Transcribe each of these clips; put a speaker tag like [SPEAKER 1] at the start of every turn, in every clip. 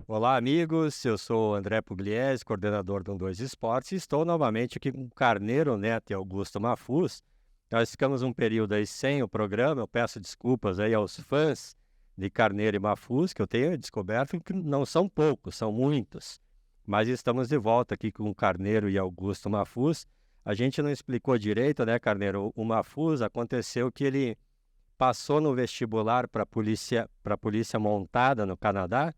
[SPEAKER 1] Olá, amigos. Eu sou o André Pugliese, coordenador do 12 Esportes, e estou novamente aqui com o Carneiro Neto e Augusto Mafuz. Nós ficamos um período aí sem o programa. Eu peço desculpas aí aos fãs de Carneiro e Mafuz, que eu tenho descoberto que não são poucos, são muitos. Mas estamos de volta aqui com o Carneiro e Augusto Mafuz. A gente não explicou direito, né, Carneiro? O Mafuz aconteceu que ele passou no vestibular para polícia montada no Canadá.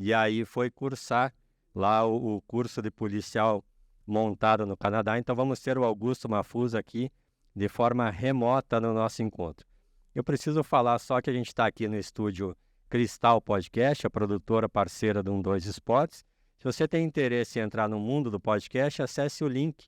[SPEAKER 1] E aí foi cursar lá o curso de policial montado no Canadá. Então vamos ter o Augusto Mafuz aqui de forma remota no nosso encontro. Eu preciso falar só que a gente está aqui no estúdio Cristal Podcast, a produtora parceira do 12 Esportes. Se você tem interesse em entrar no mundo do podcast, acesse o link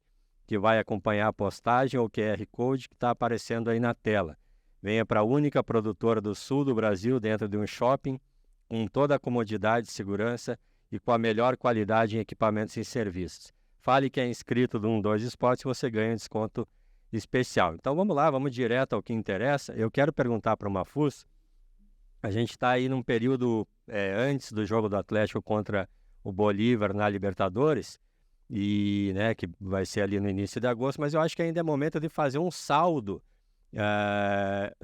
[SPEAKER 1] que vai acompanhar a postagem ou o QR Code que está aparecendo aí na tela. Venha para a única produtora do sul do Brasil dentro de um shopping, com toda a comodidade, segurança e com a melhor qualidade em equipamentos e serviços. Fale que é inscrito do 12 Esportes e você ganha um desconto especial. Então vamos lá, vamos direto ao que interessa. Eu quero perguntar para o Mafuz, a gente está aí num período antes do jogo do Atlético contra o Bolívar na Libertadores, e, né, que vai ser ali no início de agosto, mas eu acho que ainda é momento de fazer um saldo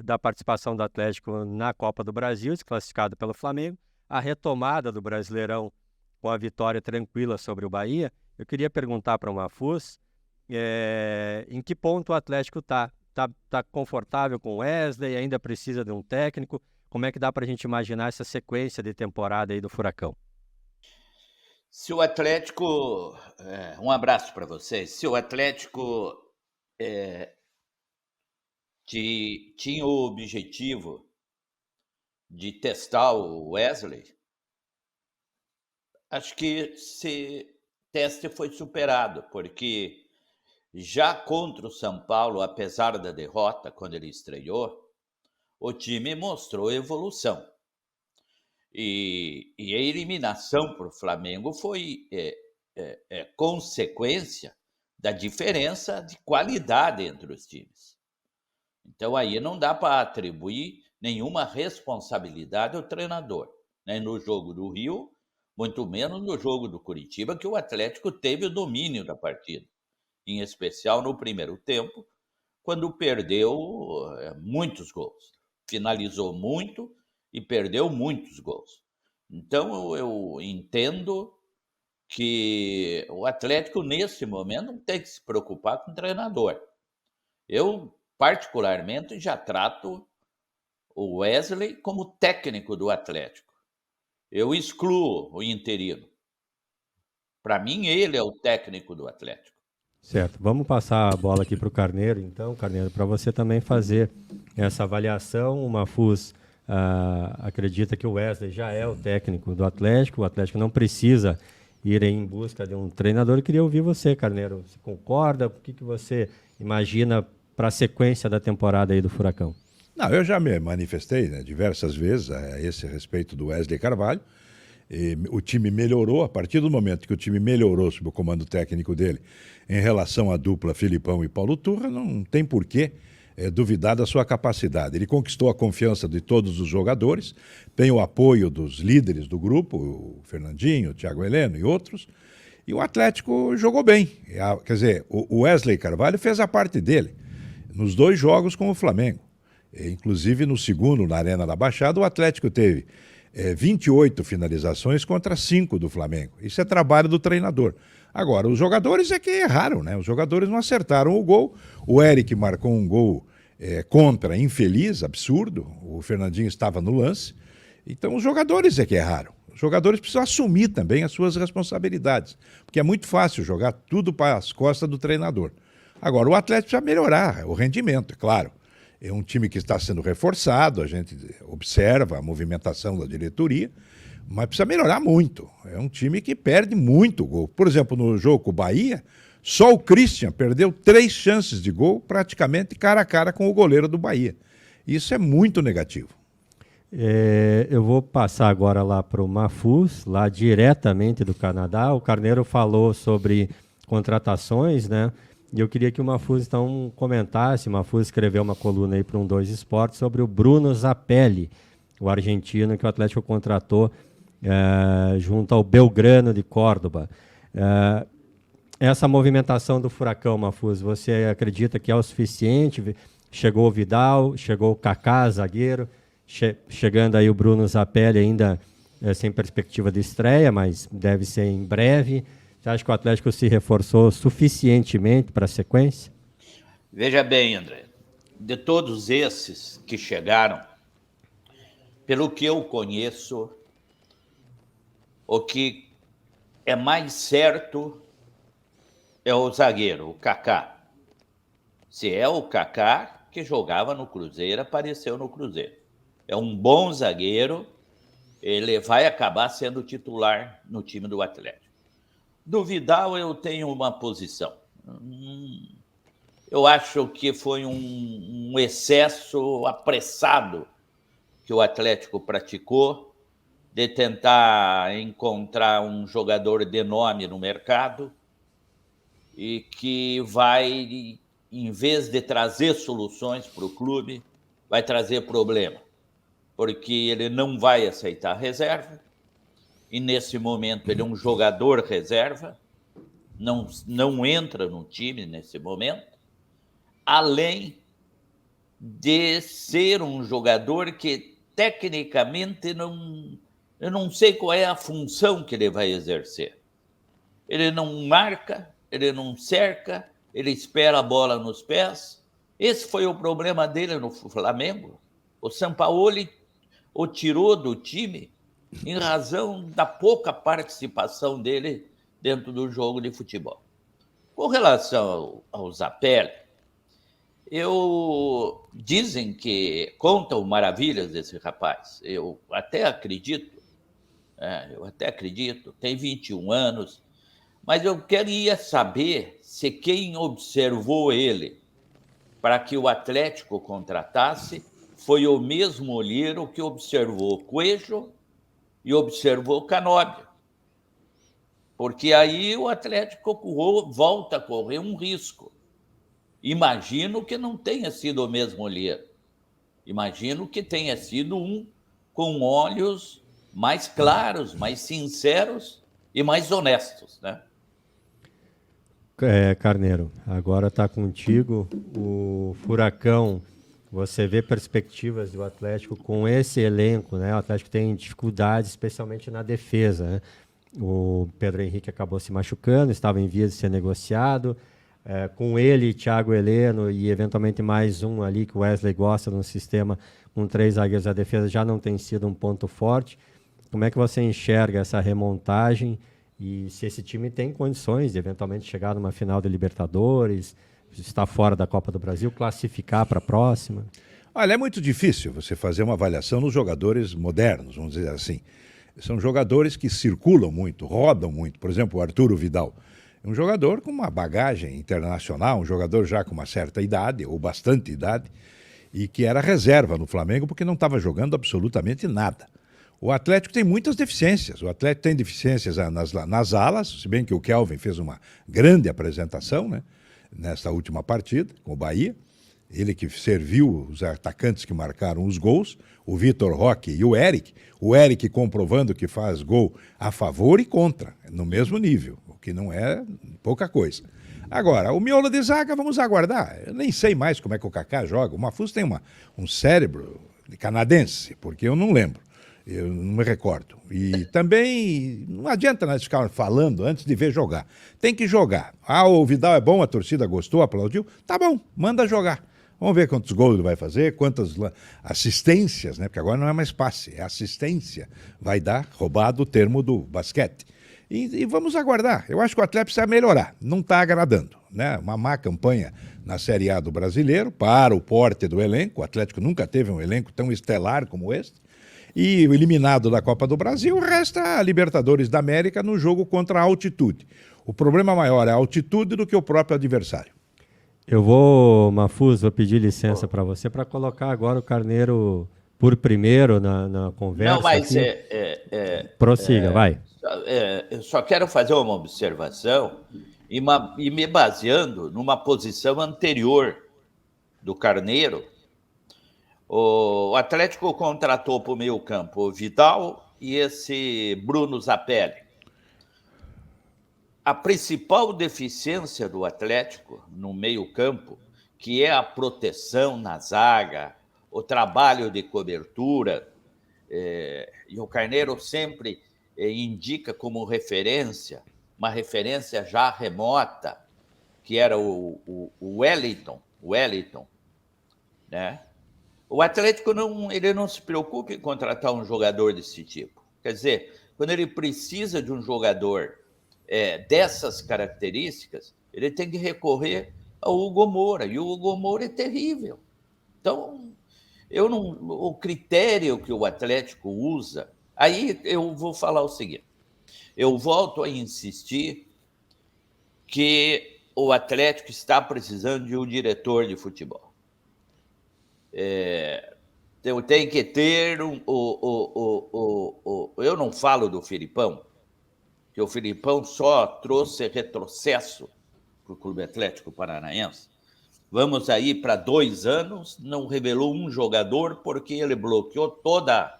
[SPEAKER 1] da participação do Atlético na Copa do Brasil, desclassificado pelo Flamengo, a retomada do Brasileirão com a vitória tranquila sobre o Bahia. Eu queria perguntar para o Mafuz em que ponto o Atlético está. Tá confortável com o Wesley? Ainda precisa de um técnico? Como é que dá para a gente imaginar essa sequência de temporada aí do Furacão?
[SPEAKER 2] Se o Atlético. Um abraço para vocês. Se o Atlético tinha o objetivo de testar o Wesley, acho que esse teste foi superado, porque já contra o São Paulo, apesar da derrota, quando ele estreou, o time mostrou evolução. E a eliminação para o Flamengo foi consequência da diferença de qualidade entre os times. Então aí não dá para atribuir nenhuma responsabilidade ao treinador, nem no jogo do Rio, muito menos no jogo do Curitiba, que o Atlético teve o domínio da partida, em especial no primeiro tempo, quando perdeu muitos gols. Finalizou muito e perdeu muitos gols. Então eu entendo que o Atlético, nesse momento, não tem que se preocupar com o treinador. Eu, particularmente, já trato o Wesley como técnico do Atlético. Eu excluo o interino. Para mim, ele é o técnico do Atlético.
[SPEAKER 1] Certo, vamos passar a bola aqui para o Carneiro, então, Carneiro, para você também fazer essa avaliação. O Mafuz acredita que o Wesley já é o técnico do Atlético, o Atlético não precisa ir em busca de um treinador. Eu queria ouvir você, Carneiro, você concorda? O que você imagina para a sequência da temporada aí do Furacão?
[SPEAKER 3] Não, eu já me manifestei, né, diversas vezes a esse respeito do Wesley Carvalho. O time melhorou, a partir do momento que o time melhorou sob o comando técnico dele em relação à dupla Filipão e Paulo Turra, não tem porquê duvidar da sua capacidade. Ele conquistou a confiança de todos os jogadores, tem o apoio dos líderes do grupo, o Fernandinho, o Thiago Heleno e outros, e o Atlético jogou bem. Quer dizer, o Wesley Carvalho fez a parte dele nos 2 jogos com o Flamengo. Inclusive no segundo, na Arena da Baixada, o Atlético teve 28 finalizações contra 5 do Flamengo. Isso é trabalho do treinador. Agora, os jogadores é que erraram, né? Os jogadores não acertaram o gol. O Eric marcou um gol contra, infeliz, absurdo. O Fernandinho estava no lance. Então, os jogadores é que erraram. Os jogadores precisam assumir também as suas responsabilidades, porque é muito fácil jogar tudo para as costas do treinador. Agora, o Atlético precisa melhorar o rendimento, é claro. É um time que está sendo reforçado, a gente observa a movimentação da diretoria, mas precisa melhorar muito. É um time que perde muito gol. Por exemplo, no jogo com o Bahia, só o Christian perdeu 3 chances de gol, praticamente cara a cara com o goleiro do Bahia. Isso é muito negativo.
[SPEAKER 1] Eu vou passar agora lá para o Mafuz, lá diretamente do Canadá. O Carneiro falou sobre contratações, né? E eu queria que o Mafuz, então, comentasse. O Mafuz escreveu uma coluna aí para um 2 Esportes sobre o Bruno Zapelli, o argentino que o Atlético contratou junto ao Belgrano de Córdoba. Essa movimentação do Furacão, Mafuz, você acredita que é o suficiente? Chegou o Vidal, chegou o Kaká, zagueiro, chegando aí o Bruno Zapelli ainda sem perspectiva de estreia, mas deve ser em breve. Você acha que o Atlético se reforçou suficientemente para a sequência?
[SPEAKER 2] Veja bem, André, de todos esses que chegaram, pelo que eu conheço, o que é mais certo é o zagueiro, o Kaká. Se é o Kaká que jogava no Cruzeiro, apareceu no Cruzeiro. É um bom zagueiro, ele vai acabar sendo titular no time do Atlético. Do Vidal eu tenho uma posição. Eu acho que foi um excesso apressado que o Atlético praticou de tentar encontrar um jogador de nome no mercado e que vai, em vez de trazer soluções para o clube, vai trazer problema, porque ele não vai aceitar reserva, e nesse momento ele é um jogador reserva, não entra no time nesse momento, além de ser um jogador que tecnicamente eu não sei qual é a função que ele vai exercer. Ele não marca, ele não cerca, ele espera a bola nos pés. Esse foi o problema dele no Flamengo. O Sampaoli o tirou do time em razão da pouca participação dele dentro do jogo de futebol. Com relação ao Zapelli, dizem que contam maravilhas desse rapaz. Eu até acredito, tem 21 anos, mas eu queria saber se quem observou ele para que o Atlético contratasse foi o mesmo olheiro que observou Coelho e observou Canóbio. Porque aí o Atlético volta a correr um risco. Imagino que não tenha sido o mesmo olheiro. Imagino que tenha sido um com olhos mais claros, mais sinceros e mais honestos, né?
[SPEAKER 1] Carneiro, agora está contigo. O Furacão, você vê perspectivas do Atlético com esse elenco, né? O Atlético tem dificuldades, especialmente na defesa, né? O Pedro Henrique acabou se machucando, estava em vias de ser negociado. Com ele, Thiago Heleno e eventualmente mais um ali que o Wesley gosta no sistema com 3 zagueiros, a defesa já não tem sido um ponto forte. Como é que você enxerga essa remontagem e se esse time tem condições de eventualmente chegar numa final de Libertadores, estar fora da Copa do Brasil, classificar para a próxima?
[SPEAKER 3] Olha, é muito difícil você fazer uma avaliação nos jogadores modernos, vamos dizer assim. São jogadores que circulam muito, rodam muito. Por exemplo, o Arturo Vidal. É um jogador com uma bagagem internacional, um jogador já com uma certa idade, ou bastante idade, e que era reserva no Flamengo porque não estava jogando absolutamente nada. O Atlético tem muitas deficiências. O Atlético tem deficiências nas alas, se bem que o Kelvin fez uma grande apresentação, né, nesta última partida com o Bahia. Ele que serviu os atacantes que marcaram os gols, o Vitor Roque e o Eric comprovando que faz gol a favor e contra, no mesmo nível, o que não é pouca coisa. Agora, o miolo de zaga, vamos aguardar. Eu nem sei mais como é que o Kaká joga. O Mafuz tem um cérebro canadense, porque eu não lembro. Eu não me recordo. E também não adianta nós ficar falando antes de ver jogar. Tem que jogar. O Vidal é bom, a torcida gostou, aplaudiu. Tá bom, manda jogar. Vamos ver quantos gols ele vai fazer, quantas assistências, né? Porque agora não é mais passe, é assistência. Vai dar, roubado o termo do basquete. E vamos aguardar. Eu acho que o Atlético precisa melhorar. Não está agradando, né? Uma má campanha na Série A do Brasileiro, para o porte do elenco. O Atlético nunca teve um elenco tão estelar como este. E eliminado da Copa do Brasil, resta a Libertadores da América no jogo contra a altitude. O problema maior é a altitude do que o próprio adversário.
[SPEAKER 1] Eu vou, Mafuz, vou pedir licença para você para colocar agora o Carneiro por primeiro na conversa.
[SPEAKER 2] Não, mas
[SPEAKER 1] prossiga, vai.
[SPEAKER 2] Eu só quero fazer uma observação e me baseando numa posição anterior do Carneiro. O Atlético contratou para o meio campo o Vidal, e esse Bruno Zapelli. A principal deficiência do Atlético no meio-campo, que é a proteção na zaga, o trabalho de cobertura, e o Carneiro sempre indica como referência, uma referência já remota, que era o Wellington, né? O Atlético ele não se preocupa em contratar um jogador desse tipo. Quer dizer, quando ele precisa de um jogador dessas características, ele tem que recorrer ao Hugo Moura, e o Hugo Moura é terrível. Então, o critério que o Atlético usa, aí eu vou falar o seguinte, eu volto a insistir que o Atlético está precisando de um diretor de futebol. Tem que ter eu não falo do Filipão, que o Filipão só trouxe retrocesso para o Clube Atlético Paranaense. Vamos aí para 2 anos, não revelou um jogador porque ele bloqueou toda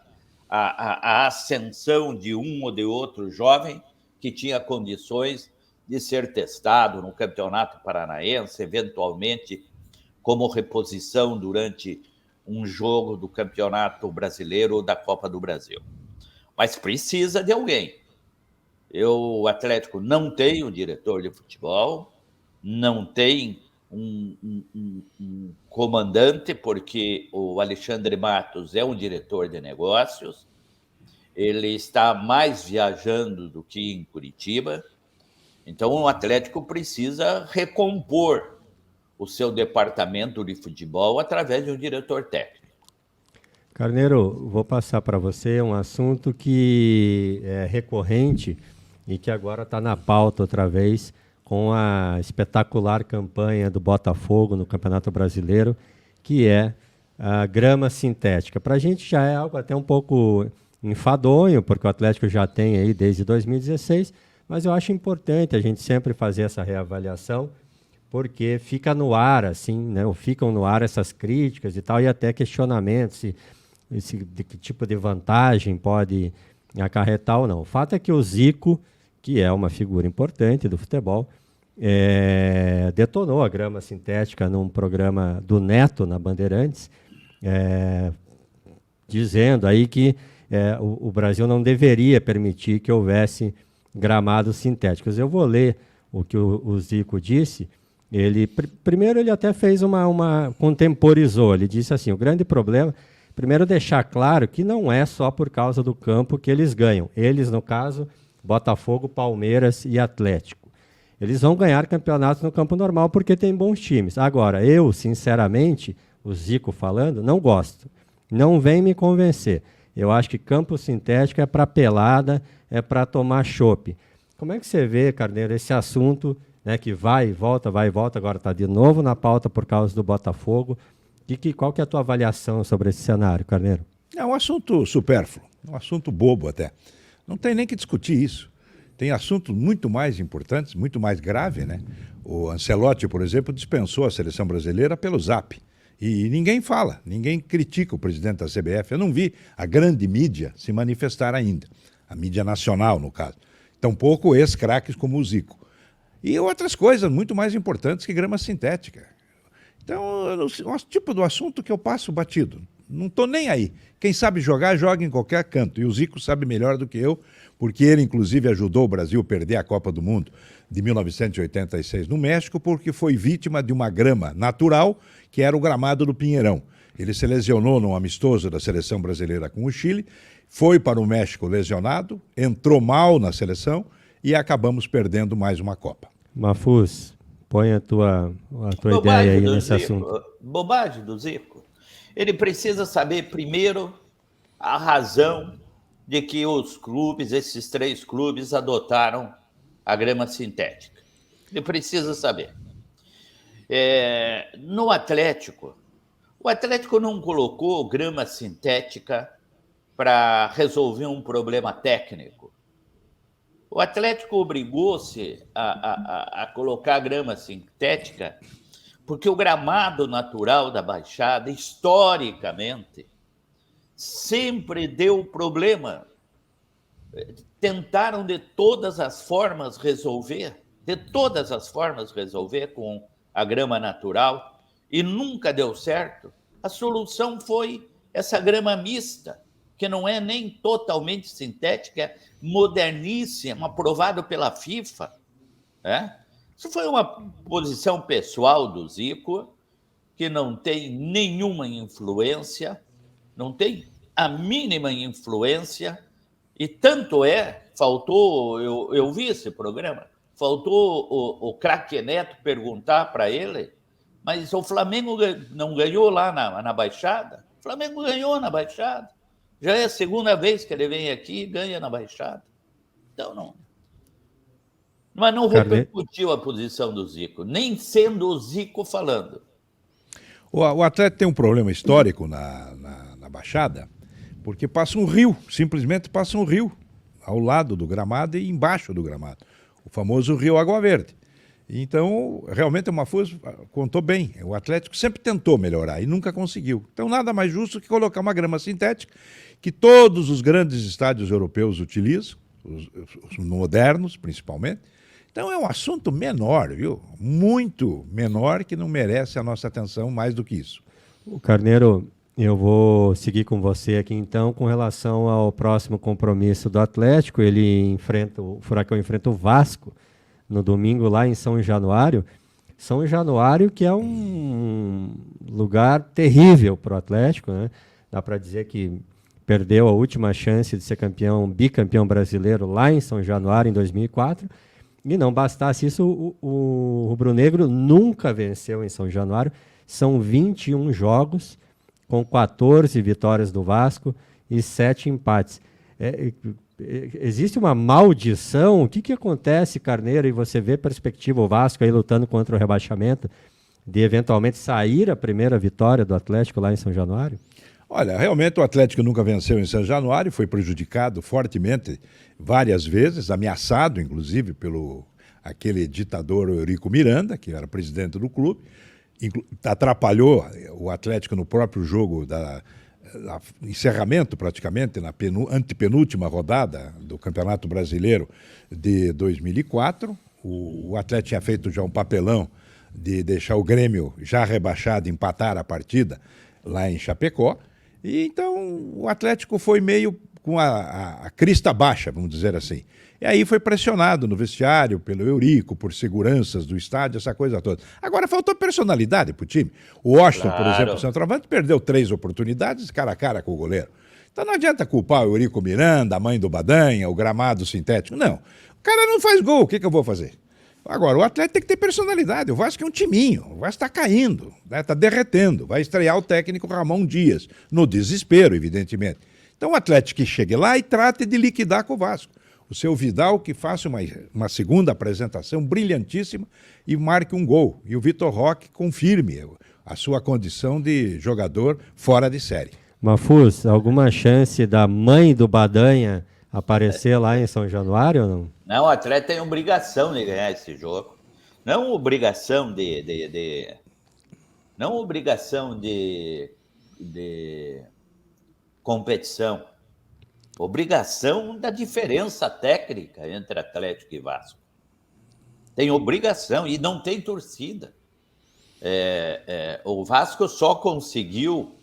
[SPEAKER 2] a ascensão de um ou de outro jovem que tinha condições de ser testado no Campeonato Paranaense, eventualmente como reposição durante um jogo do Campeonato Brasileiro ou da Copa do Brasil. Mas precisa de alguém. O Atlético não tem um diretor de futebol, não tem um comandante, porque o Alexandre Matos é um diretor de negócios, ele está mais viajando do que em Curitiba, então o Atlético precisa recompor o seu departamento de futebol através de um diretor técnico.
[SPEAKER 1] Carneiro, vou passar para você um assunto que é recorrente e que agora está na pauta outra vez, com a espetacular campanha do Botafogo no Campeonato Brasileiro, que é a grama sintética. Para a gente já é algo até um pouco enfadonho, porque o Atlético já tem aí desde 2016, mas eu acho importante a gente sempre fazer essa reavaliação, porque fica no ar, assim, né? Ou ficam no ar essas críticas e tal, e até questionamentos de que tipo de vantagem pode acarretar ou não. O fato é que o Zico, que é uma figura importante do futebol, detonou a grama sintética num programa do Neto na Bandeirantes, dizendo aí que o Brasil não deveria permitir que houvesse gramados sintéticos. Eu vou ler o que o Zico disse. Primeiro ele até fez contemporizou, ele disse assim, o grande problema, primeiro deixar claro que não é só por causa do campo que eles ganham. Eles, no caso, Botafogo, Palmeiras e Atlético. Eles vão ganhar campeonatos no campo normal porque tem bons times. Agora, eu, sinceramente, o Zico falando, não gosto. Não vem me convencer. Eu acho que campo sintético é para pelada, é para tomar chopp. Como é que você vê, Carneiro, esse assunto, né, que vai e volta, agora está de novo na pauta por causa do Botafogo? Qual que é a tua avaliação sobre esse cenário, Carneiro?
[SPEAKER 3] É um assunto supérfluo, um assunto bobo até. Não tem nem que discutir isso. Tem assuntos muito mais importantes, muito mais graves, né? O Ancelotti, por exemplo, dispensou a seleção brasileira pelo Zap. E ninguém fala, ninguém critica o presidente da CBF. Eu não vi a grande mídia se manifestar ainda. A mídia nacional, no caso. Tampouco ex-craques como o Zico. E outras coisas muito mais importantes que grama sintética. Então, é o tipo do assunto que eu passo batido. Não estou nem aí. Quem sabe jogar, joga em qualquer canto. E o Zico sabe melhor do que eu, porque ele, inclusive, ajudou o Brasil a perder a Copa do Mundo de 1986 no México, porque foi vítima de uma grama natural, que era o gramado do Pinheirão. Ele se lesionou num amistoso da seleção brasileira com o Chile, foi para o México lesionado, entrou mal na seleção e acabamos perdendo mais uma Copa.
[SPEAKER 1] Mafuz, põe a tua ideia aí nesse assunto.
[SPEAKER 2] Bobagem do Zico. Ele precisa saber, primeiro, a razão de que os clubes, esses 3 clubes, adotaram a grama sintética. Ele precisa saber. No Atlético, o Atlético não colocou grama sintética para resolver um problema técnico. O Atlético obrigou-se a colocar grama sintética porque o gramado natural da Baixada, historicamente, sempre deu problema tentaram de todas as formas resolver com a grama natural e nunca deu certo. A solução foi essa grama mista, que não é nem totalmente sintética, é moderníssima, aprovado pela FIFA. Isso foi uma posição pessoal do Zico, que não tem nenhuma influência, não tem a mínima influência, e tanto faltou, eu vi esse programa, faltou o craque Neto perguntar para ele, mas o Flamengo não ganhou lá na Baixada? O Flamengo ganhou na Baixada. Já é a segunda vez que ele vem aqui e ganha na Baixada. Então, não. Mas não repercutiu a posição do Zico, nem sendo o Zico falando.
[SPEAKER 3] O Atlético tem um problema histórico na Baixada, porque passa um rio, simplesmente passa um rio ao lado do gramado e embaixo do gramado. O famoso Rio Água Verde. Então, realmente o Mafuz contou bem. O Atlético sempre tentou melhorar e nunca conseguiu. Então, nada mais justo que colocar uma grama sintética que todos os grandes estádios europeus utilizam, os modernos principalmente. Então, é um assunto menor, viu? Muito menor, que não merece a nossa atenção mais do que isso.
[SPEAKER 1] O Carneiro, eu vou seguir com você aqui então com relação ao próximo compromisso do Atlético. O Furacão enfrenta o Vasco no domingo lá em São Januário. São Januário, que é um lugar terrível para o Atlético, né? Dá para dizer que perdeu a última chance de ser bicampeão brasileiro lá em São Januário em 2004. E não bastasse isso, o rubro-negro nunca venceu em São Januário. São 21 jogos, com 14 vitórias do Vasco e 7 empates. Existe uma maldição? O que acontece, Carneiro? E você vê perspectiva, o Vasco aí lutando contra o rebaixamento, de eventualmente sair a primeira vitória do Atlético lá em São Januário?
[SPEAKER 3] Olha, realmente o Atlético nunca venceu em São Januário, foi prejudicado fortemente várias vezes, ameaçado inclusive pelo aquele ditador Eurico Miranda, que era presidente do clube, atrapalhou o Atlético no próprio jogo encerramento praticamente, na antepenúltima rodada do Campeonato Brasileiro de 2004. O Atlético tinha feito já um papelão de deixar o Grêmio já rebaixado empatar a partida lá em Chapecó. E então o Atlético foi meio com a crista baixa, vamos dizer assim. E aí foi pressionado no vestiário pelo Eurico, por seguranças do estádio, essa coisa toda. Agora faltou personalidade pro time. O Washington, por exemplo, o centroavante, perdeu 3 oportunidades cara a cara com o goleiro. Então não adianta culpar o Eurico Miranda, a mãe do Badanha, o gramado sintético. Não. O cara não faz gol, o que eu vou fazer? Agora, o Atlético tem que ter personalidade. O Vasco é um timinho. O Vasco está caindo, está derretendo. Vai estrear o técnico Ramon Dias, no desespero, evidentemente. Então o Atlético que chegue lá e trate de liquidar com o Vasco. O seu Vidal que faça uma segunda apresentação brilhantíssima e marque um gol. E o Vitor Roque confirme a sua condição de jogador fora de série.
[SPEAKER 1] Mafuz, alguma chance da mãe do Badanha aparecer lá em São Januário ou não?
[SPEAKER 2] Não, o Atlético tem obrigação de ganhar esse jogo. Não obrigação não obrigação de competição. Obrigação da diferença técnica entre Atlético e Vasco. Tem obrigação e não tem torcida. O Vasco só conseguiu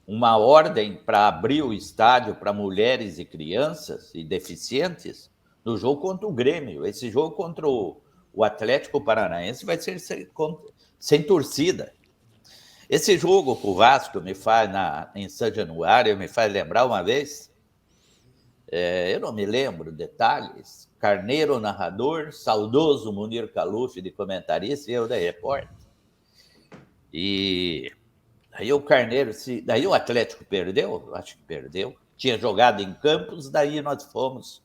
[SPEAKER 2] uma ordem para abrir o estádio para mulheres e crianças e deficientes no jogo contra o Grêmio. Esse jogo contra o Atlético Paranaense vai ser sem torcida. Esse jogo com o Vasco em São Januário me faz lembrar uma vez, eu não me lembro detalhes, Carneiro narrador, saudoso Munir Caluf de comentarista e eu da repórter. E aí o Carneiro, daí o Atlético perdeu, acho que perdeu, tinha jogado em Campos, daí nós fomos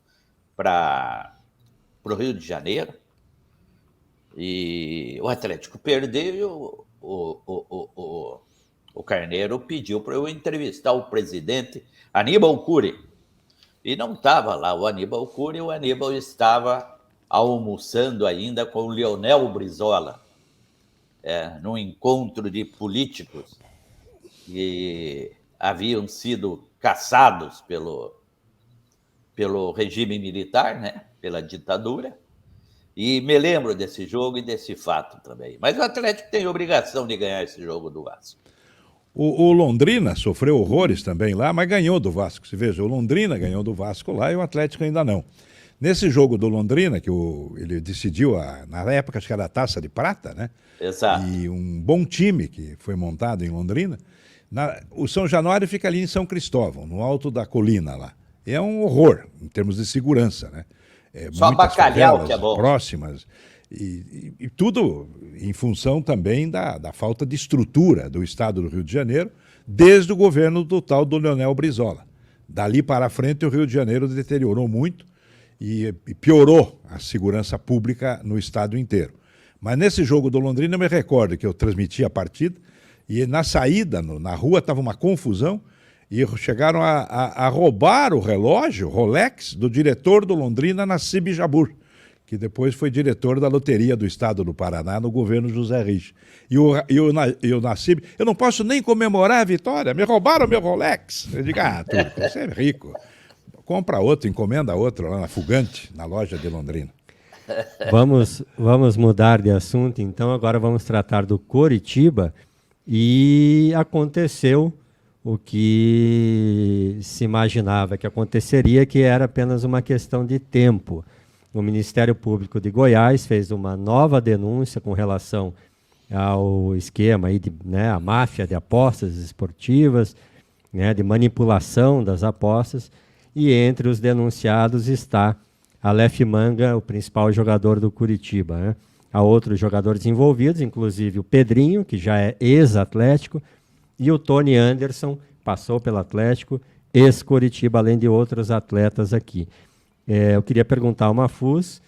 [SPEAKER 2] para o Rio de Janeiro e o Atlético perdeu e o Carneiro pediu para eu entrevistar o presidente Aníbal Cury. E não estava lá o Aníbal Cury, o Aníbal estava almoçando ainda com o Leonel Brizola, num encontro de políticos que haviam sido caçados pelo regime militar, né? Pela ditadura. E me lembro desse jogo e desse fato também. Mas o Atlético tem obrigação de ganhar esse jogo do Vasco.
[SPEAKER 3] O Londrina sofreu horrores também lá, mas ganhou do Vasco. Você veja, o Londrina ganhou do Vasco lá e o Atlético ainda não. Nesse jogo do Londrina, que ele decidiu, na época, acho que era a Taça de Prata, né?
[SPEAKER 2] Exato.
[SPEAKER 3] E um bom time que foi montado em Londrina. O São Januário fica ali em São Cristóvão, no alto da colina lá. É um horror em termos de segurança, né?
[SPEAKER 2] Só bacalhau que é bom.
[SPEAKER 3] Próximas. E tudo em função também da falta de estrutura do Estado do Rio de Janeiro, desde o governo do tal do Leonel Brizola. Dali para frente, o Rio de Janeiro deteriorou muito e piorou a segurança pública no estado inteiro. Mas nesse jogo do Londrina, eu me recordo que eu transmiti a partida e na saída, na rua, estava uma confusão e chegaram a roubar o relógio Rolex do diretor do Londrina, Nassib Jabbour, que depois foi diretor da Loteria do Estado do Paraná no governo José Rich. E o Nassib, eu não posso nem comemorar a vitória, me roubaram meu Rolex. Eu digo, Turco, você é rico. Compra outro, encomenda outro lá na Fugante, na loja de Londrina.
[SPEAKER 1] Vamos mudar de assunto, então agora vamos tratar do Coritiba e aconteceu o que se imaginava que aconteceria, que era apenas uma questão de tempo. O Ministério Público de Goiás fez uma nova denúncia com relação ao esquema aí a máfia de apostas esportivas, né, de manipulação das apostas, e entre os denunciados está Aleph Manga, o principal jogador do Coritiba, né? Há outros jogadores envolvidos, inclusive o Pedrinho, que já é ex-Atlético, e o Tony Anderson, passou pelo Atlético, ex-Coritiba, além de outros atletas aqui. Eu queria perguntar ao Mafuz,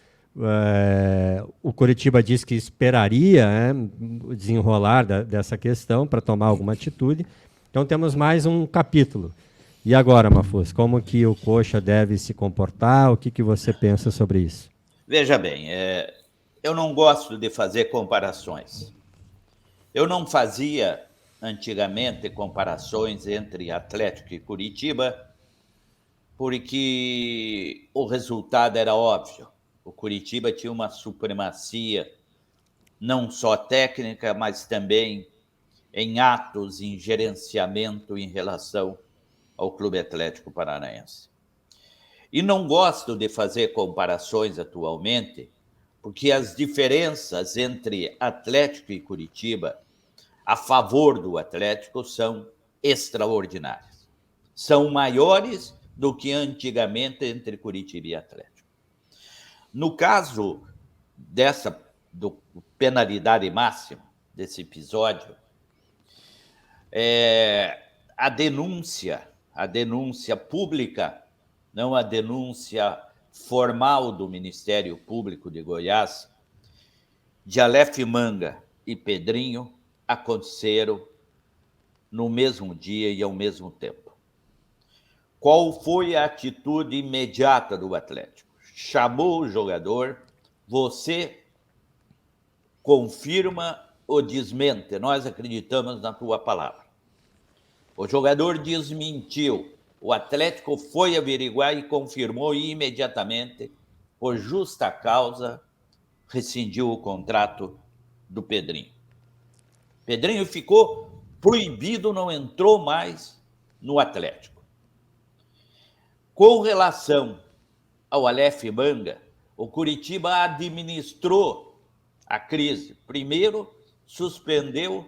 [SPEAKER 1] o Coritiba disse que esperaria o desenrolar dessa questão para tomar alguma atitude. Então temos mais um capítulo. E agora, Mafuz, como que o Coxa deve se comportar? O que você pensa sobre isso?
[SPEAKER 2] Veja bem, eu não gosto de fazer comparações. Eu não fazia antigamente comparações entre Atlético e Coritiba, porque o resultado era óbvio. O Coritiba tinha uma supremacia, não só técnica, mas também em atos, em gerenciamento em relação ao Clube Atlético Paranaense. E não gosto de fazer comparações atualmente, porque as diferenças entre Atlético e Coritiba a favor do Atlético são extraordinárias. São maiores do que antigamente entre Coritiba e Atlético. No caso do penalidade máxima desse episódio, a denúncia pública, não a denúncia formal do Ministério Público de Goiás, de Aleph Manga e Pedrinho, aconteceram no mesmo dia e ao mesmo tempo. Qual foi a atitude imediata do Atlético? Chamou o jogador, você confirma ou desmente? Nós acreditamos na tua palavra. O jogador desmentiu. O Atlético foi averiguar e confirmou imediatamente, por justa causa, rescindiu o contrato do Pedrinho. Pedrinho ficou proibido, não entrou mais no Atlético. Com relação ao Aleph Manga, o Coritiba administrou a crise. Primeiro, suspendeu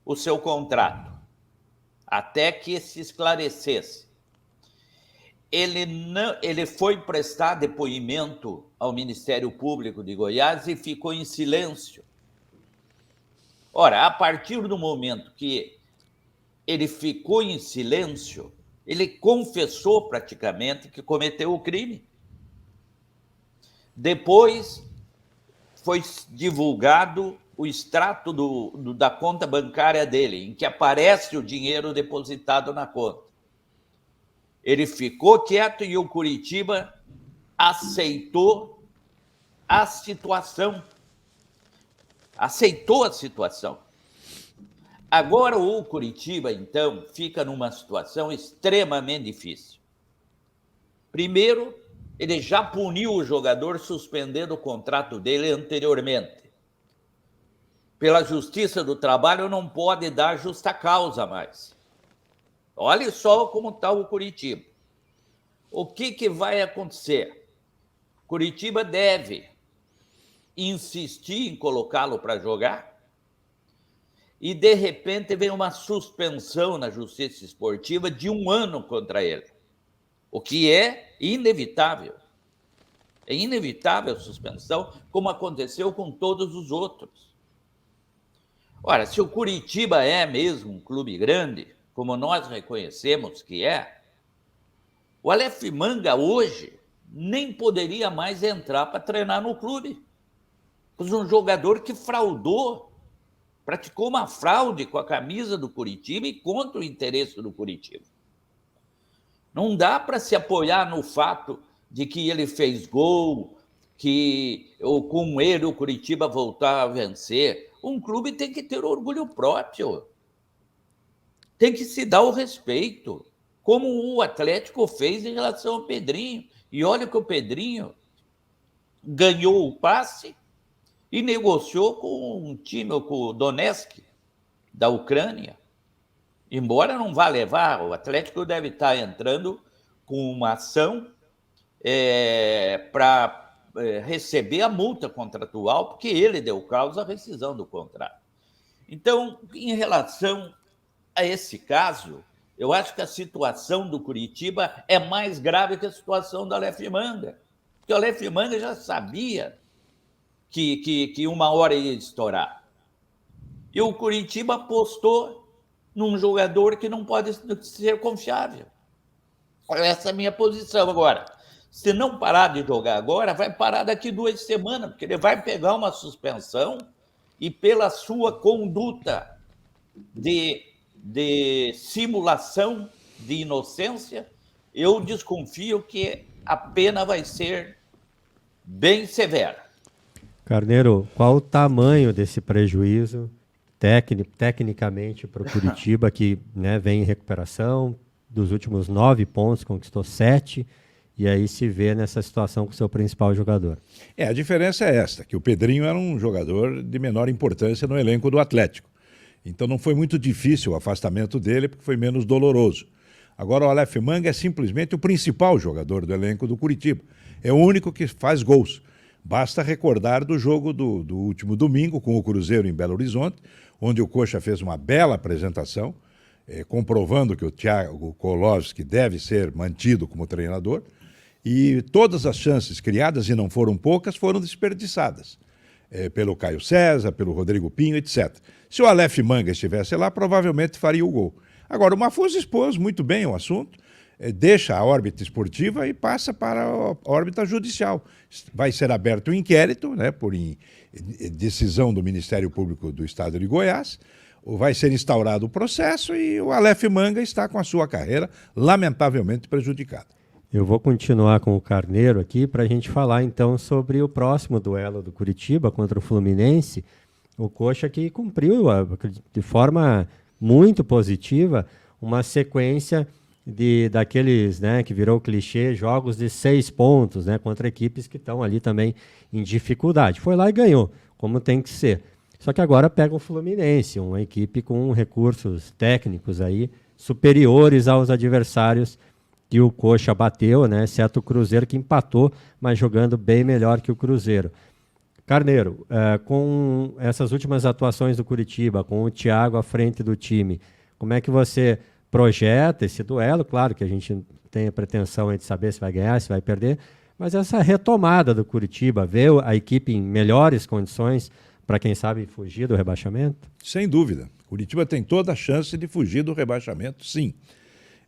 [SPEAKER 2] o seu contrato, até que se esclarecesse. Ele foi prestar depoimento ao Ministério Público de Goiás e ficou em silêncio. Ora, a partir do momento que ele ficou em silêncio, ele confessou praticamente que cometeu o crime. Depois foi divulgado o extrato da conta bancária dele, em que aparece o dinheiro depositado na conta. Ele ficou quieto e o Coritiba aceitou a situação. Aceitou a situação. Agora o Coritiba, então, fica numa situação extremamente difícil. Primeiro, ele já puniu o jogador suspendendo o contrato dele anteriormente. Pela Justiça do Trabalho, não pode dar justa causa mais. Olha só como está o Curitiba. O que vai acontecer? Curitiba deve insistir em colocá-lo para jogar e, de repente, vem uma suspensão na Justiça Esportiva de 1 ano contra ele, o que é inevitável. É inevitável a suspensão, como aconteceu com todos os outros. Ora, se o Curitiba é mesmo um clube grande, como nós reconhecemos que é, o Aleph Manga hoje nem poderia mais entrar para treinar no clube. Pois um jogador que fraudou, praticou uma fraude com a camisa do Curitiba e contra o interesse do Curitiba. Não dá para se apoiar no fato de que ele fez gol, que com ele o Curitiba voltar a vencer. Um clube tem que ter orgulho próprio. Tem que se dar o respeito, como o Atlético fez em relação ao Pedrinho. E olha que o Pedrinho ganhou o passe e negociou com um time, com o Donetsk, da Ucrânia. Embora não vá levar, o Atlético deve estar entrando com uma ação para receber a multa contratual, porque ele deu causa à rescisão do contrato. Então, em relação a esse caso, eu acho que a situação do Curitiba é mais grave que a situação do Aleph Manga, porque o Aleph Manga já sabia que uma hora ia estourar. E o Curitiba apostou num jogador que não pode ser confiável. Essa é a minha posição. Agora, se não parar de jogar agora, vai parar daqui 2 semanas, porque ele vai pegar uma suspensão e, pela sua conduta de simulação de inocência, eu desconfio que a pena vai ser bem severa.
[SPEAKER 1] Carneiro, qual o tamanho desse prejuízo tecnicamente para o Curitiba, que, né, vem em recuperação, dos últimos 9 pontos, conquistou 7, e aí se vê nessa situação com o seu principal jogador?
[SPEAKER 3] A diferença é esta, que o Pedrinho era um jogador de menor importância no elenco do Atlético. Então não foi muito difícil o afastamento dele, porque foi menos doloroso. Agora o Aleph Manga é simplesmente o principal jogador do elenco do Curitiba. É o único que faz gols. Basta recordar do jogo do último domingo com o Cruzeiro em Belo Horizonte, onde o Coxa fez uma bela apresentação, comprovando que o Thiago Kolovski deve ser mantido como treinador, e todas as chances criadas, e não foram poucas, foram desperdiçadas. Pelo Caio César, pelo Rodrigo Pinho, etc. Se o Aleph Manga estivesse lá, provavelmente faria o gol. Agora, o Mafuz expôs muito bem o assunto, deixa a órbita esportiva e passa para a órbita judicial. Vai ser aberto um inquérito, né, por decisão do Ministério Público do Estado de Goiás, vai ser instaurado o processo e o Aleph Manga está com a sua carreira lamentavelmente prejudicada.
[SPEAKER 1] Eu vou continuar com o Carneiro aqui para a gente falar então sobre o próximo duelo do Curitiba contra o Fluminense. O Coxa que cumpriu de forma muito positiva uma sequência daqueles, né, que virou clichê, jogos de 6 pontos, né, contra equipes que estão ali também em dificuldade. Foi lá e ganhou, como tem que ser. Só que agora pega o Fluminense, uma equipe com recursos técnicos aí superiores aos adversários que o Coxa bateu, né, exceto o Cruzeiro, que empatou, mas jogando bem melhor que o Cruzeiro. Carneiro, com essas últimas atuações do Curitiba, com o Thiago à frente do time, como é que você projeta esse duelo? Claro que a gente tem a pretensão de saber se vai ganhar, se vai perder, mas essa retomada do Curitiba, ver a equipe em melhores condições para, quem sabe, fugir do rebaixamento?
[SPEAKER 3] Sem dúvida. Curitiba tem toda a chance de fugir do rebaixamento, sim.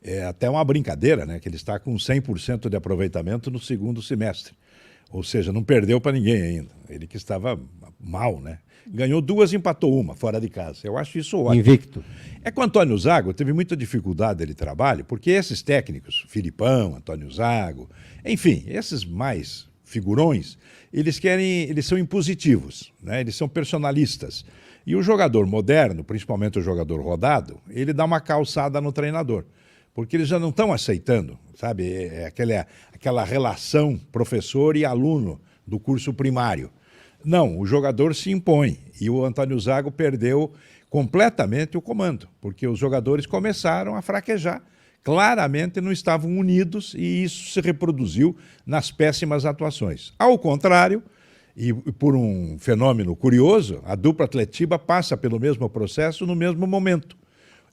[SPEAKER 3] É até uma brincadeira, né, que ele está com 100% de aproveitamento no segundo semestre. Ou seja, não perdeu para ninguém ainda. Ele que estava mal, né? Ganhou 2, empatou 1 fora de casa. Eu acho isso ótimo.
[SPEAKER 1] Invicto.
[SPEAKER 3] Com o Antônio Zago, teve muita dificuldade de trabalho, porque esses técnicos, Filipão, Antônio Zago, enfim, esses mais figurões, eles são impositivos, né? Eles são personalistas. E o jogador moderno, principalmente o jogador rodado, ele dá uma calçada no treinador. porque eles já não estão aceitando, sabe? Aquela relação professor e aluno do curso primário. Não, o jogador se impõe e o Antônio Zago perdeu completamente o comando, porque os jogadores começaram a fraquejar, claramente não estavam unidos e isso se reproduziu nas péssimas atuações. Ao contrário, e por um fenômeno curioso, a dupla Atletiba passa pelo mesmo processo no mesmo momento.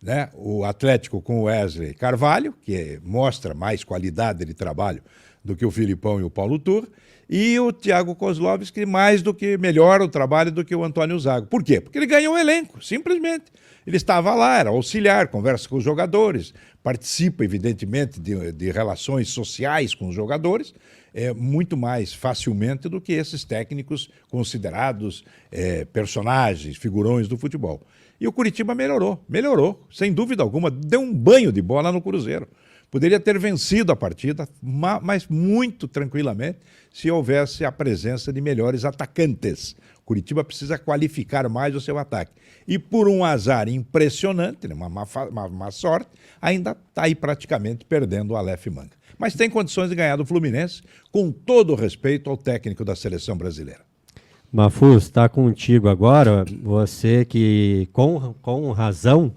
[SPEAKER 3] Né? O Atlético com o Wesley Carvalho, que mostra mais qualidade de trabalho do que o Filipão e o Paulo Turra, e o Thiago Kozlovski mais do que melhor o trabalho do que o Antônio Zago. Por quê? Porque ele ganhou o elenco, simplesmente. Ele estava lá, era auxiliar, conversa com os jogadores, participa, evidentemente, de relações sociais com os jogadores, muito mais facilmente do que esses técnicos considerados personagens, figurões do futebol. E o Curitiba melhorou, sem dúvida alguma, deu um banho de bola no Cruzeiro. Poderia ter vencido a partida, mas muito tranquilamente, se houvesse a presença de melhores atacantes. Curitiba precisa qualificar mais o seu ataque. E por um azar impressionante, uma má sorte, ainda está aí praticamente perdendo o Aleph Manga. Mas tem condições de ganhar do Fluminense, com todo o respeito ao técnico da seleção brasileira.
[SPEAKER 1] Mafuz, está contigo agora, você que com razão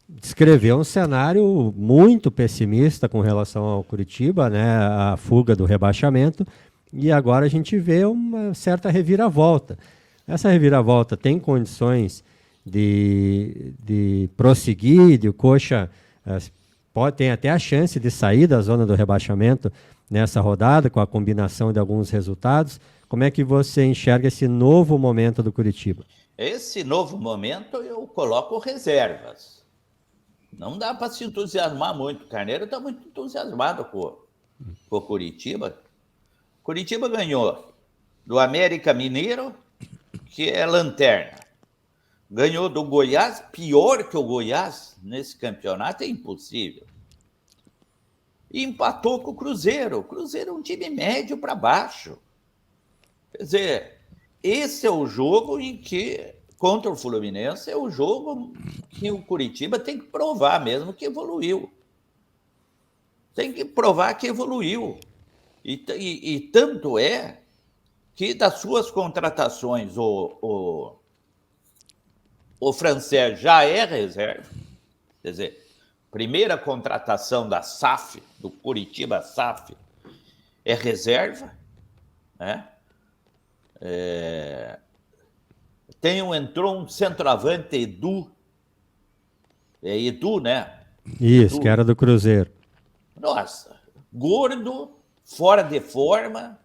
[SPEAKER 1] descreveu um cenário muito pessimista com relação ao Curitiba, né, a fuga do rebaixamento, e agora a gente vê uma certa reviravolta. Essa reviravolta tem condições de prosseguir, de o Coxa tem até a chance de sair da zona do rebaixamento nessa rodada, com a combinação de alguns resultados. Como é que você enxerga esse novo momento do Curitiba? Esse novo momento eu coloco reservas. Não dá para se entusiasmar muito. O Carneiro está muito entusiasmado com o Curitiba. Curitiba ganhou do América Mineiro, que é lanterna. Ganhou do Goiás, pior que o Goiás nesse campeonato é impossível. E empatou com o Cruzeiro. O Cruzeiro é um time médio para baixo. Quer dizer, esse é o jogo em que, contra o Fluminense, é o jogo que o Curitiba tem que provar mesmo que evoluiu. Tem que provar que evoluiu. E tanto é que das suas contratações, o Francés já é reserva. Quer dizer, primeira contratação da SAF, do Curitiba SAF, é reserva, né? Entrou um centroavante, Edu, né? Isso, Edu, que era do Cruzeiro. Nossa, gordo, fora de forma,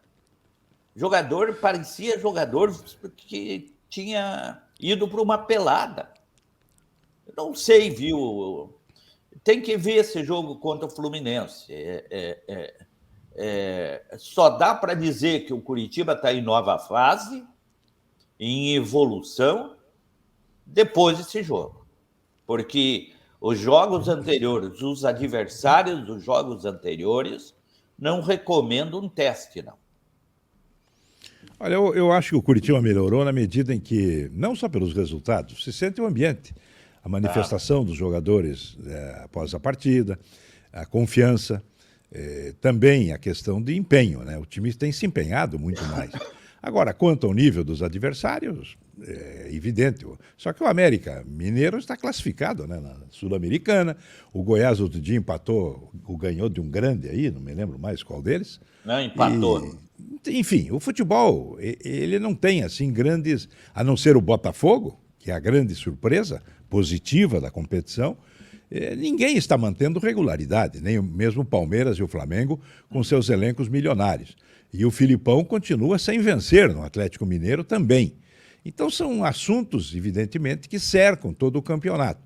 [SPEAKER 1] parecia jogador que tinha ido para uma pelada. Eu não sei, viu? Tem que ver esse jogo contra o Fluminense. Só dá para dizer que o Curitiba está em nova fase, em evolução, depois desse jogo. Porque os jogos anteriores, os adversários dos jogos anteriores, não recomendo um teste, não.
[SPEAKER 3] Olha, eu acho que o Curitiba melhorou na medida em que, não só pelos resultados, se sente o ambiente, a manifestação dos jogadores após a partida, a confiança, também a questão de empenho, né? O time tem se empenhado muito mais. Agora, quanto ao nível dos adversários, é evidente. Só que o América Mineiro está classificado, né, na Sul-Americana. O Goiás outro dia empatou, ganhou de um grande aí, não me lembro mais qual deles.
[SPEAKER 2] Não, empatou.
[SPEAKER 3] Enfim, o futebol, ele não tem assim grandes, a não ser o Botafogo, que é a grande surpresa positiva da competição. Ninguém está mantendo regularidade, nem mesmo o Palmeiras e o Flamengo com seus elencos milionários. E o Filipão continua sem vencer no Atlético Mineiro também. Então são assuntos, evidentemente, que cercam todo o campeonato.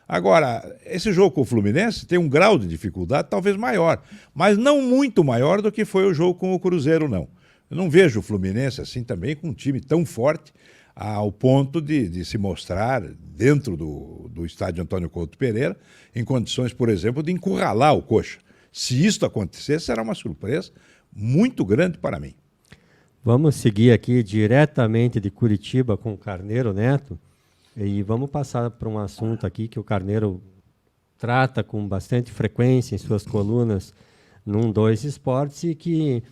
[SPEAKER 3] Agora, esse jogo com o Fluminense tem um grau de dificuldade talvez maior, mas não muito maior do que foi o jogo com o Cruzeiro, não. Eu não vejo o Fluminense assim também com um time tão forte ao ponto de se mostrar dentro do estádio Antônio Couto Pereira em condições, por exemplo, de encurralar o Coxa. Se isso acontecer, será uma surpresa muito grande para mim.
[SPEAKER 1] Vamos seguir aqui diretamente de Curitiba com o Carneiro Neto e vamos passar para um assunto aqui que o Carneiro trata com bastante frequência em suas colunas num 2 Esportes e que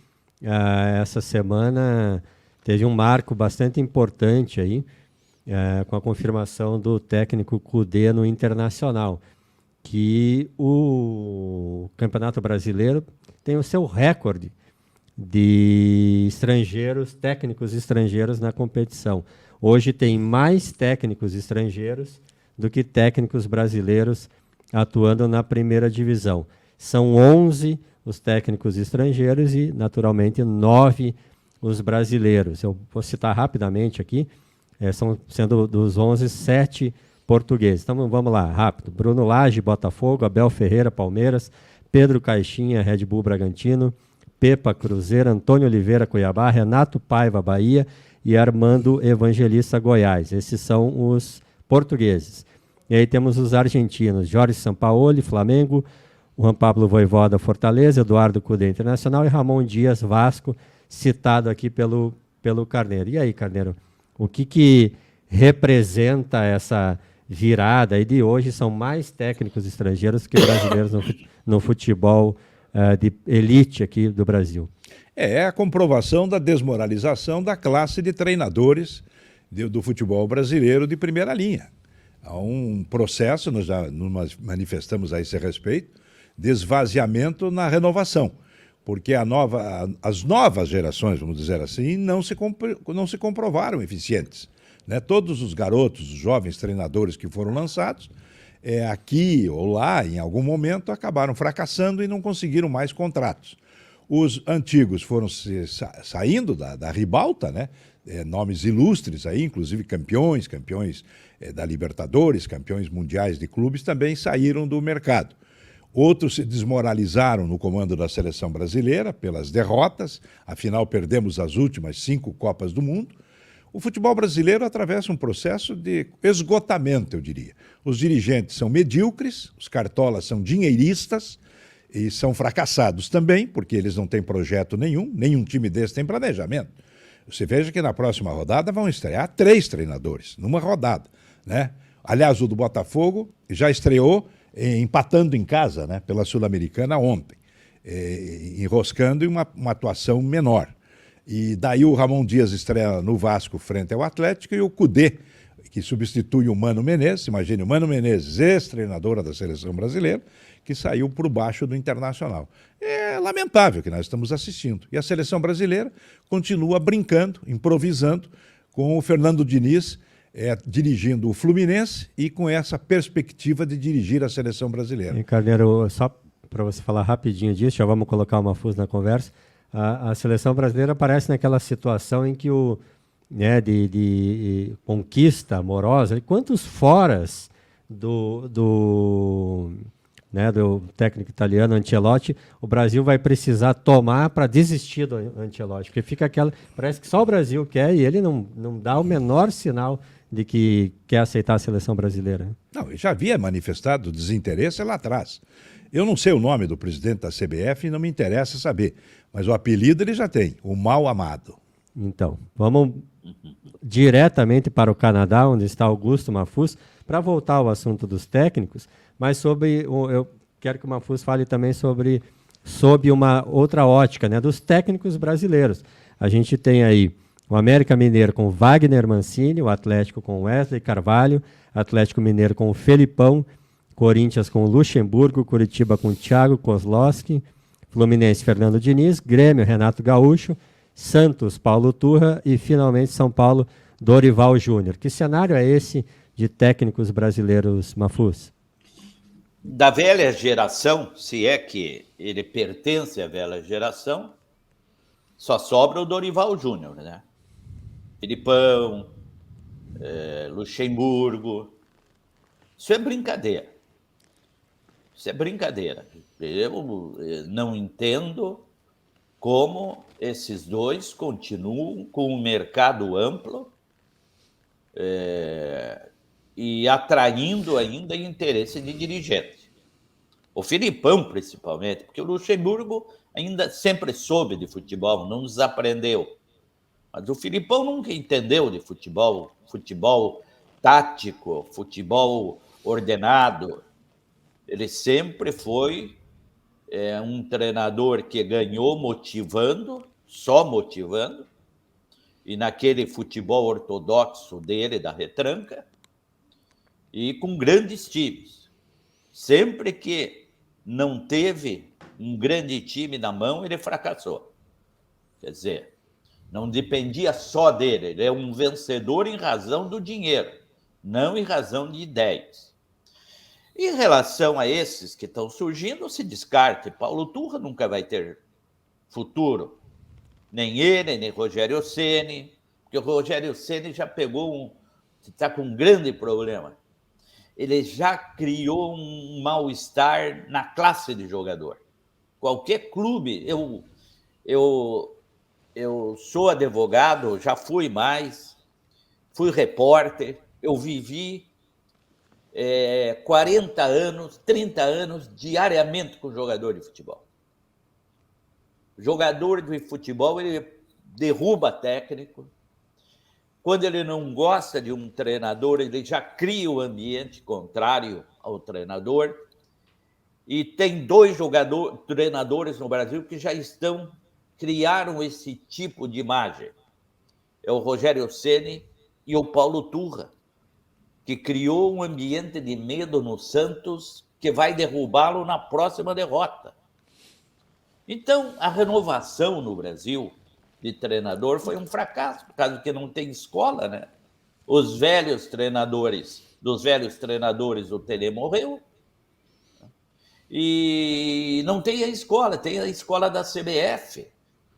[SPEAKER 1] essa semana teve um marco bastante importante aí, com a confirmação do técnico Kudê no Internacional, que o Campeonato Brasileiro tem o seu recorde de estrangeiros, técnicos estrangeiros na competição. Hoje tem mais técnicos estrangeiros do que técnicos brasileiros atuando na primeira divisão. São 11 os técnicos estrangeiros e, naturalmente, 9 os brasileiros. Eu vou citar rapidamente aqui, sendo dos 11, 7 portugueses. Então vamos lá, rápido. Bruno Lage, Botafogo, Abel Ferreira, Palmeiras, Pedro Caixinha, Red Bull Bragantino, Pepa, Cruzeiro, Antônio Oliveira, Cuiabá, Renato Paiva, Bahia e Armando Evangelista, Goiás. Esses são os portugueses. E aí temos os argentinos, Jorge Sampaoli, Flamengo, Juan Pablo Vojvoda, Fortaleza, Eduardo Cudê, Internacional e Ramon Dias, Vasco, citado aqui pelo Carneiro. E aí, Carneiro, o que representa essa virada aí de hoje? São mais técnicos estrangeiros que brasileiros no futebol de elite aqui do Brasil.
[SPEAKER 3] É a comprovação da desmoralização da classe de treinadores do futebol brasileiro de primeira linha. Há um processo, nós já nos manifestamos a esse respeito, de esvaziamento na renovação, porque as novas gerações, vamos dizer assim, não se comprovaram eficientes. Né? Todos os garotos, os jovens treinadores que foram lançados, aqui ou lá, em algum momento, acabaram fracassando e não conseguiram mais contratos. Os antigos foram saindo da ribalta, né? Nomes ilustres aí, inclusive campeões da Libertadores, campeões mundiais de clubes, também saíram do mercado. Outros se desmoralizaram no comando da seleção brasileira pelas derrotas, afinal perdemos as últimas 5 Copas do Mundo. O futebol brasileiro atravessa um processo de esgotamento, eu diria. Os dirigentes são medíocres, os cartolas são dinheiristas e são fracassados também, porque eles não têm projeto nenhum time desse tem planejamento. Você veja que na próxima rodada vão estrear 3 treinadores, numa rodada, né? Aliás, o do Botafogo já estreou empatando em casa, né, pela Sul-Americana ontem, enroscando em uma atuação menor. E daí o Ramon Dias estreia no Vasco frente ao Atlético e o Kudê, que substitui o Mano Menezes, imagine o Mano Menezes, ex-treinadora da seleção brasileira, que saiu por baixo do Internacional. É lamentável que nós estamos assistindo. E a seleção brasileira continua brincando, improvisando, com o Fernando Diniz dirigindo o Fluminense e com essa perspectiva de dirigir a seleção brasileira.
[SPEAKER 1] E, Carneiro, só para você falar rapidinho disso, já vamos colocar uma Mafuz na conversa, a seleção brasileira parece naquela situação em que de conquista amorosa, e quantos foras do técnico italiano Ancelotti o Brasil vai precisar tomar para desistir do Ancelotti, porque fica parece que só o Brasil quer e ele não dá o menor sinal de que quer aceitar a seleção brasileira.
[SPEAKER 3] Não, eu já havia manifestado desinteresse lá atrás. Eu não sei o nome do presidente da CBF e não me interessa saber, mas o apelido ele já tem, o Mal Amado.
[SPEAKER 1] Então, vamos diretamente para o Canadá, onde está Augusto Mafuz, para voltar ao assunto dos técnicos, mas eu quero que o Mafuz fale também sob uma outra ótica, né, dos técnicos brasileiros. A gente tem aí o América Mineiro com Wagner Mancini, o Atlético com Wesley Carvalho, Atlético Mineiro com o Felipão, Corinthians com o Luxemburgo, Curitiba com o Thiago Kozlowski, Fluminense Fernando Diniz, Grêmio Renato Gaúcho, Santos Paulo Turra e finalmente São Paulo Dorival Júnior. Que cenário é esse de técnicos brasileiros, Mafuz?
[SPEAKER 2] Da velha geração, se é que ele pertence à velha geração, só sobra o Dorival Júnior, né? Filipão, Luxemburgo. Isso é brincadeira. Isso é brincadeira. Eu não entendo como esses dois continuam com um mercado amplo e atraindo ainda interesse de dirigente. O Filipão, principalmente, porque o Luxemburgo ainda sempre soube de futebol, não nos aprendeu. Mas o Filipão nunca entendeu de futebol tático, futebol ordenado. Ele sempre foi um treinador que ganhou motivando, só motivando, e naquele futebol ortodoxo dele, da retranca, e com grandes times. Sempre que não teve um grande time na mão, ele fracassou. Quer dizer, não dependia só dele, ele é um vencedor em razão do dinheiro, não em razão de ideias. Em relação a esses que estão surgindo, se descarte. Paulo Turra nunca vai ter futuro. Nem ele, nem Rogério Ceni, porque o Rogério Ceni já pegou está com um grande problema. Ele já criou um mal-estar na classe de jogador. Qualquer clube, eu sou advogado, já fui mais, fui repórter, eu vivi 40 anos, 30 anos diariamente com jogador de futebol. Jogador de futebol, ele derruba técnico. Quando ele não gosta de um treinador, ele já cria o ambiente contrário ao treinador. E tem 2 treinadores no Brasil que já criaram esse tipo de imagem. É o Rogério Ceni e o Paulo Turra, que criou um ambiente de medo no Santos que vai derrubá-lo na próxima derrota. Então, a renovação no Brasil de treinador foi um fracasso, por causa que não tem escola, né? Os velhos treinadores, o Tele morreu, e não tem a escola, tem a escola da CBF.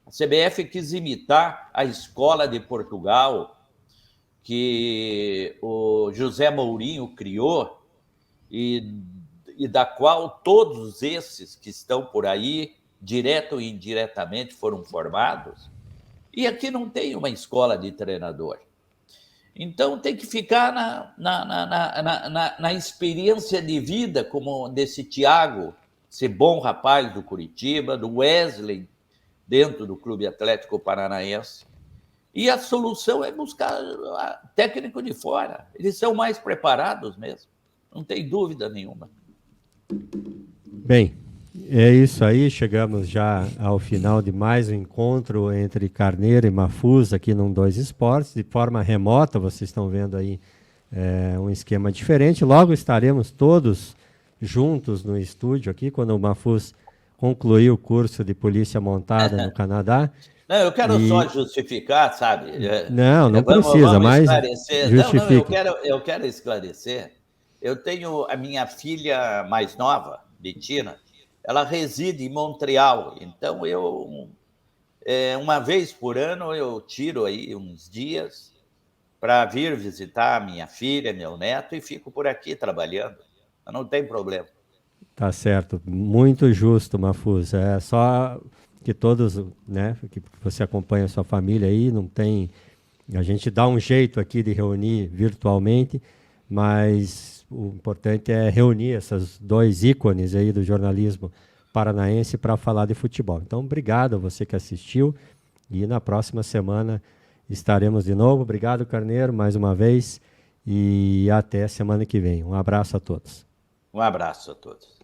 [SPEAKER 2] A CBF quis imitar a escola de Portugal, que o José Mourinho criou, e da qual todos esses que estão por aí, direto e indiretamente, foram formados. E aqui não tem uma escola de treinador. Então tem que ficar na experiência de vida, como desse Thiago, esse bom rapaz do Curitiba, do Wesley, dentro do Clube Atlético Paranaense. E a solução é buscar técnico de fora. Eles são mais preparados mesmo, não tem dúvida nenhuma.
[SPEAKER 1] Bem, é isso aí, chegamos já ao final de mais um encontro entre Carneiro e Mahfouz aqui no 2 Esportes, de forma remota. Vocês estão vendo aí um esquema diferente. Logo estaremos todos juntos no estúdio aqui, quando o Mahfouz concluir o curso de Polícia Montada no Canadá.
[SPEAKER 2] Não, eu quero só justificar, sabe?
[SPEAKER 1] Não precisa, mas
[SPEAKER 2] justifique. Eu quero esclarecer. Eu tenho a minha filha mais nova, Betina, ela reside em Montreal, então uma vez por ano eu tiro aí uns dias para vir visitar a minha filha, meu neto, e fico por aqui trabalhando. Não tem problema.
[SPEAKER 1] Tá certo, muito justo, Mahfouz. É só que todos, né, que você acompanha a sua família aí, não tem... A gente dá um jeito aqui de reunir virtualmente, mas o importante é reunir esses 2 ícones aí do jornalismo paranaense para falar de futebol. Então, obrigado a você que assistiu, e na próxima semana estaremos de novo. Obrigado, Carneiro, mais uma vez, e até semana que vem. Um abraço a todos.
[SPEAKER 2] Um abraço a todos.